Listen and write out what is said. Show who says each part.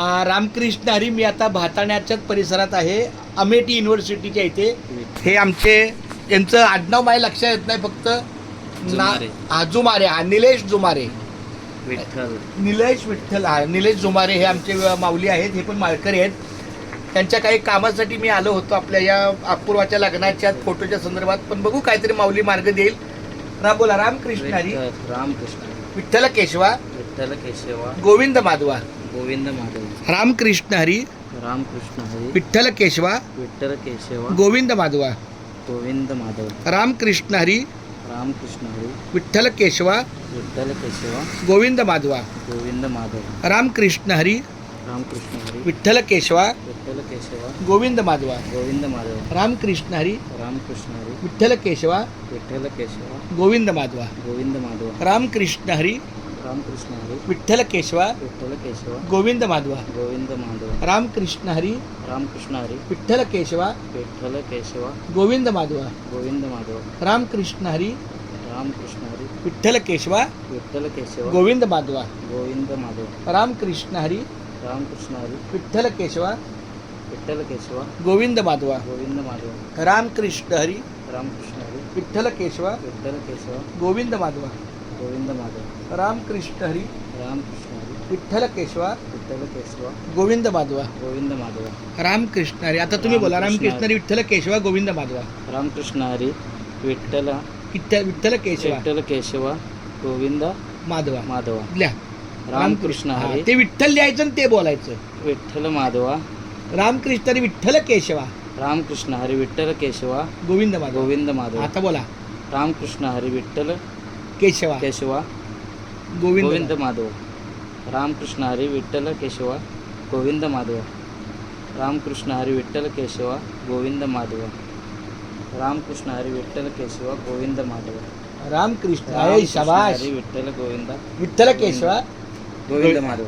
Speaker 1: रामकृष्ण हरी. मी आता भाताण्याच्याच परिसरात आहे, अमेठी युनिव्हर्सिटीच्या इथे. हे आमचे, यांचं आडनाव माझ्या लक्षात येत नाही, फक्त जुमारे. हा, निलेश जुमारे,
Speaker 2: विठ्ठल
Speaker 1: निलेश विठ्ठल. हा, निलेश जुमारे हे आमचे माऊली आहेत. हे पण माळकरी आहेत. त्यांच्या काही कामासाठी मी आलो होतो आपल्या या अपूर्वाच्या लग्नाच्या फोटोच्या संदर्भात. पण बघू काहीतरी माऊली मार्ग देईल. बोला. रामकृष्ण हरी.
Speaker 2: रामकृष्ण
Speaker 1: विठ्ठल केशवा.
Speaker 2: विठ्ठल केशवा
Speaker 1: गोविंद माधवा.
Speaker 2: गोविंद माधव.
Speaker 1: रामकृष्ण हरी.
Speaker 2: रामकृष्ण हरी.
Speaker 1: विठ्ठल केशवा.
Speaker 2: विठ्ठल केशवा
Speaker 1: गोविंद माधवा.
Speaker 2: गोविंद माधव.
Speaker 1: रामकृष्ण हरी.
Speaker 2: रामकृष्ण हरी.
Speaker 1: विठ्ठल केशवा.
Speaker 2: विठ्ठल केशवा
Speaker 1: गोविंद माधवा.
Speaker 2: गोविंद माधव.
Speaker 1: रामकृष्ण हरी.
Speaker 2: रामकृष्ण हरी.
Speaker 1: विठ्ठल केशवा.
Speaker 2: विठ्ठल केशवा
Speaker 1: गोविंद माधवा.
Speaker 2: गोविंद माधव.
Speaker 1: रामकृष्ण हरी.
Speaker 2: रामकृष्ण हरी.
Speaker 1: विठ्ठल केशवा.
Speaker 2: विठ्ठल केशवा
Speaker 1: गोविंद माधवा.
Speaker 2: गोविंद माधव.
Speaker 1: रामकृष्ण हरी.
Speaker 2: रामकृष्ण हरी.
Speaker 1: विठ्ठल केशवा.
Speaker 2: विठ्ठल केशवा
Speaker 1: गोविंद माधवा.
Speaker 2: गोविंद माधव.
Speaker 1: रामकृष्ण हरी.
Speaker 2: रामकृष्ण हरी.
Speaker 1: विठ्ठल केशवा.
Speaker 2: विठ्ठल केशवा
Speaker 1: गोविंद माधवा.
Speaker 2: गोविंद माधव.
Speaker 1: रामकृष्ण हरी.
Speaker 2: रामकृष्ण हरी.
Speaker 1: विठ्ठल केशवा.
Speaker 2: विठ्ठल केशवा
Speaker 1: गोविंद माधवा.
Speaker 2: गोविंद माधव.
Speaker 1: रामकृष्ण हरी.
Speaker 2: रामकृष्ण हरी.
Speaker 1: विठ्ठल केशवा.
Speaker 2: विठ्ठल केशवा
Speaker 1: गोविंद माधवा.
Speaker 2: गोविंद माधव.
Speaker 1: रामकृष्ण हरी.
Speaker 2: रामकृष्ण हरी.
Speaker 1: विठ्ठल केशवा.
Speaker 2: विठ्ठल केशवा
Speaker 1: गोविंद माधवा.
Speaker 2: गोविंद माधव.
Speaker 1: रामकृष्ण हरी.
Speaker 2: रामकृष्ण हरी.
Speaker 1: विठ्ठल केशवा.
Speaker 2: विठ्ठल केशवा
Speaker 1: गोविंद माधवा.
Speaker 2: गोविंद माधव.
Speaker 1: रामकृष्ण हरी. आता तुम्ही बोला. रामकृष्ण हरी. विठ्ठल केशवा गोविंद माधवा.
Speaker 2: रामकृष्ण हरी. विठ्ठल
Speaker 1: विठ्ठल केशवा.
Speaker 2: विठ्ठल केशवा गोविंद
Speaker 1: माधवा.
Speaker 2: माधव.
Speaker 1: लिहा.
Speaker 2: रामकृष्ण
Speaker 1: हा,
Speaker 2: हरी.
Speaker 1: ते विठ्ठल लिहायचं आणि ते बोलायचं.
Speaker 2: विठ्ठल माधवा.
Speaker 1: रामकृष्ण हरी. विठ्ठल केशवा.
Speaker 2: रामकृष्ण हरी. विठ्ठल केशवा
Speaker 1: गोविंद माधवा.
Speaker 2: गोविंद माधव.
Speaker 1: आता बोला.
Speaker 2: रामकृष्ण हरी. विठ्ठल
Speaker 1: केशवा.
Speaker 2: केशवा
Speaker 1: गोविंद
Speaker 2: गोविंद माधव. रामकृष्ण हरी. विठ्ठल केशवा गोविंद माधव. रामकृष्ण हरी. विठ्ठल केशवा गोविंद माधव. रामकृष्ण हरी. विठ्ठल केशवा गोविंद माधव.
Speaker 1: रामकृष्ण हरी. शाबाश.
Speaker 2: हरी. विठ्ठल गोविंद
Speaker 1: विठ्ठल केशवा
Speaker 2: गोविंद माधव.